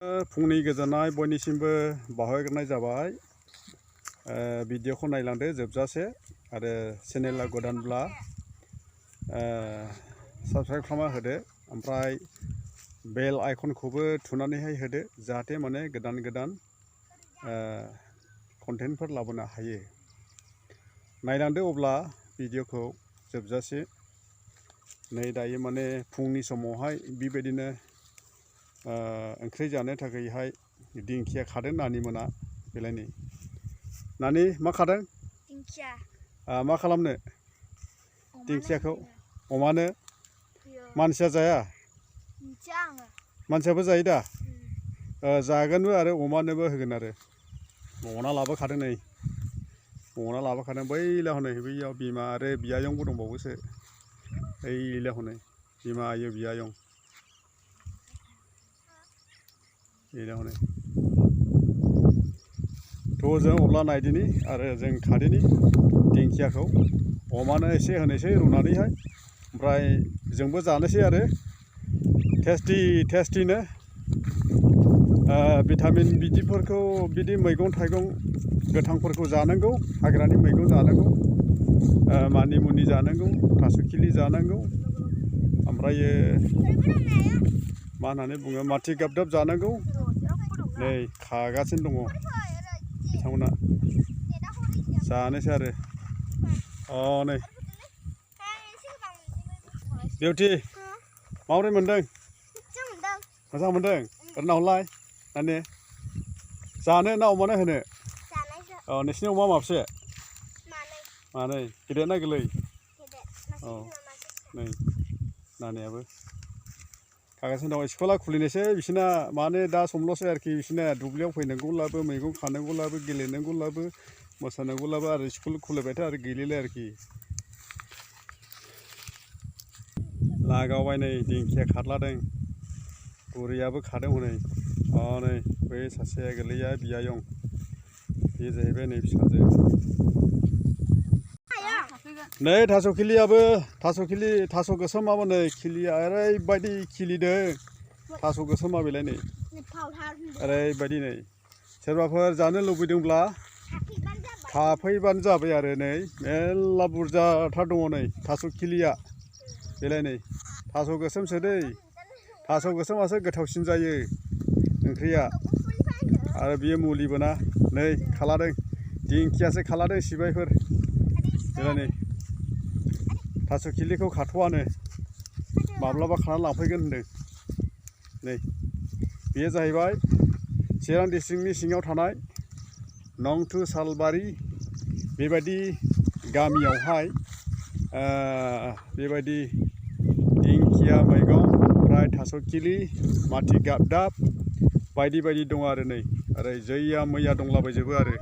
फुंनि गोजोननाय बयनिसिमबो बावहरग्रोनाय जाबाय। भिडिअखौ नायलांदो जोबजासे आरो चेनेला गोदानब्ला साबस्क्राइब खालामना होदो, ओमफ्राय बेल आइकनखौबो थुनानैहाय होदो जाहाथे माने गोदान गोदान कन्टेन्टफोर लाबोनो हायो। नायलांदो अब्ला भिडिअखौ जोबजासे। नै दायो माने फुंनि समावहाय बेबायदिनो ओंख्रि जानो थाखायहाय दिंखिया खादों नानि मोना। बेलाय नै नानि मा खादों? दिंखिया। मा खालामनो दिंखियाखौ? अमानो। मानसिया जाया? मानसियाबो जायो दा? जागोनबो आरो अमानोबो होगोन आरो। अना लाबोखादों नै, अना लाबोखादों बैला हनै बैयाव बिमा आरो बियायंबो दंबावोसो। ओइला हनै बिमा आयो बियायं। बेनो हनै थ' जों अब्ला नायदिनि आरो जों खादिनि दिंखियाखौ अमानो एसे होनोसै रुनानैहाय, ओमफ्राय जोंबो जानोसै आरो टेस्टिनो। भिटामिन बिदिफोरखौ बिदि मैगं थाइगं गोथांफोरखौ जानांगौ, हाग्रानि मैगं जानांगौ, मानि मुनि जानांगौ, थास' खिलि जानांगौ, ओमफ्रायो मा होननानै बुङो माथि गाबदाब जानांगौ। नै खागासिनो दङ बिथांमोना, जानोसै आरो। नै बिउटि माबोरै मोनदों? मोजां मोनदों? ओरैनो हरलाय नानि जानो ना अमानो होनो? नोंसिनि अमा माबसे? मानै। गेदेर ना गोरलै? नै नानियाबो खागासिनो दं। स्कुला खुलिनोसै बिसोरना, माने दा समल'सै आरोखि बिसोरना दुब्लियाव फैनांगौब्लाबो, मैगं खानांगौब्लाबो, गेलेनांगौब्लाबो, मोसानांगौब्लाबो आरो स्कुल खुलिबायथ' आरो गैलिलाय आरोखि। लागावबाय नै दिंखिया खादलादों, बुरैयाबो खादों हनै। नै बै सासे गोरलैया बियायं, बे जाहैबाय नै फिसाजो। नै थास' खिलियाबो, थास' गोसोमाबो नै खिलिया ओरैबायदि खिलिदों। थास' गोसोमा बेलाय नै ओरैबायदि। नै सोरबाफोर जानो लुबैदोंब्ला थाफैबानो जाबाय आरो। नै मेरला बुरजाथार दङ नै थास' खिलिया बेलाय नै। थास' गोसोमसो दै, थास' गोसोमासो गोथावसिन जायो ओंख्रिया, आरो बियो मुलिबो ना। नै खालादों दिंखियासो खालादों सिबायफोर बेलाय नै। थास' खिलिखौ खाथ'वानो, माब्लाबा खानानै लांफैगोन होनदों। नै बेयो जाहैबाय चिरां डिस्ट्रिक्टनि सिङाव थानाय नं 2 सालबारि बेबायदि गामियावहाय बेबायदि दिंखिया मैगं, ओमफ्राय थास' खिलि, माथि गाबदाब बायदि बायदि दं आरो। नै ओरै जैया मैया दंलाबायजोबो आरो।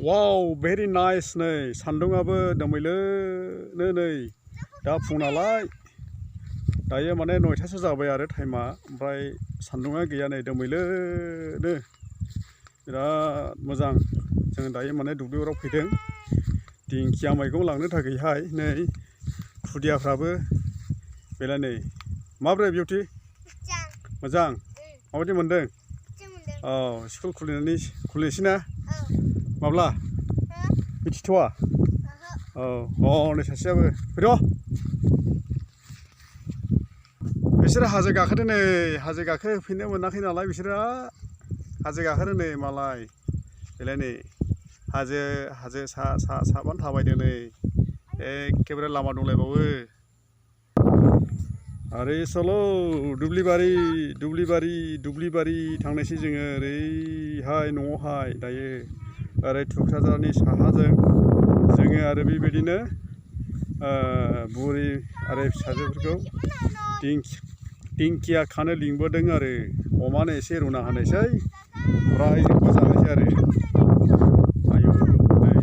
वाव भेरि नाइस। नै सान्दुंआबो दोमैलोनो, नै दा फुं नालाय, दायो माने 9थासो जाबाय आरो टाइमा, ओमफ्राय सान्दुङा गैया नै दोमैलोनो, बिराद मोजां। जों दायो माने दुब्लियाव फैदों दिंखिया मैगं लांनो थाखायहाय। नै खुदियाफ्राबो बेलाय नै। माब्रै बिउटि? मोजां। माबायदि मोनदों? स्कुल खुलिनोसै ना? माब्ला? मिथिथ'वा? नै सासेयाबो फैद'। बिसोरो हाजो गाखोदों नै, हाजो गाखोफैनो मोनाखै नालाय बिसोरो हाजो गाखोदों नै मालाय बेलाय नै। हाजो साबानो थाबायदों नै, एखेबारे लामा दंलायबावो। आरो सल' दुब्लिबारि थांनायसै जोङो ओरैहाय न'आवहाय दायो। ओरै थुक्राझारनि साहाजों जोङो आरो बेबायदिनो बुरि आरो फिसाजोफोरखौ दिंखिया खानो लिंबोदों आरो। अमानो एसे रुना होनोसै, ओमफ्राय जोंबो जानोसै आरो। आयौ नै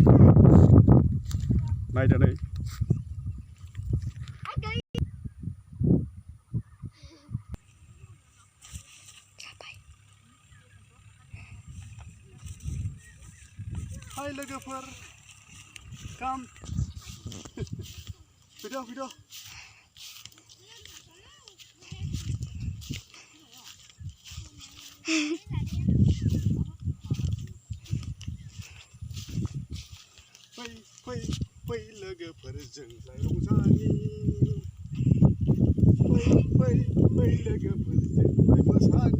नायदो नै। हाय लोगोफोर, काम फैद'। फै फै फै लोगोफोरजोंलाय रंजानि फै फै फै लोगोफोरजोंलाय मोसानि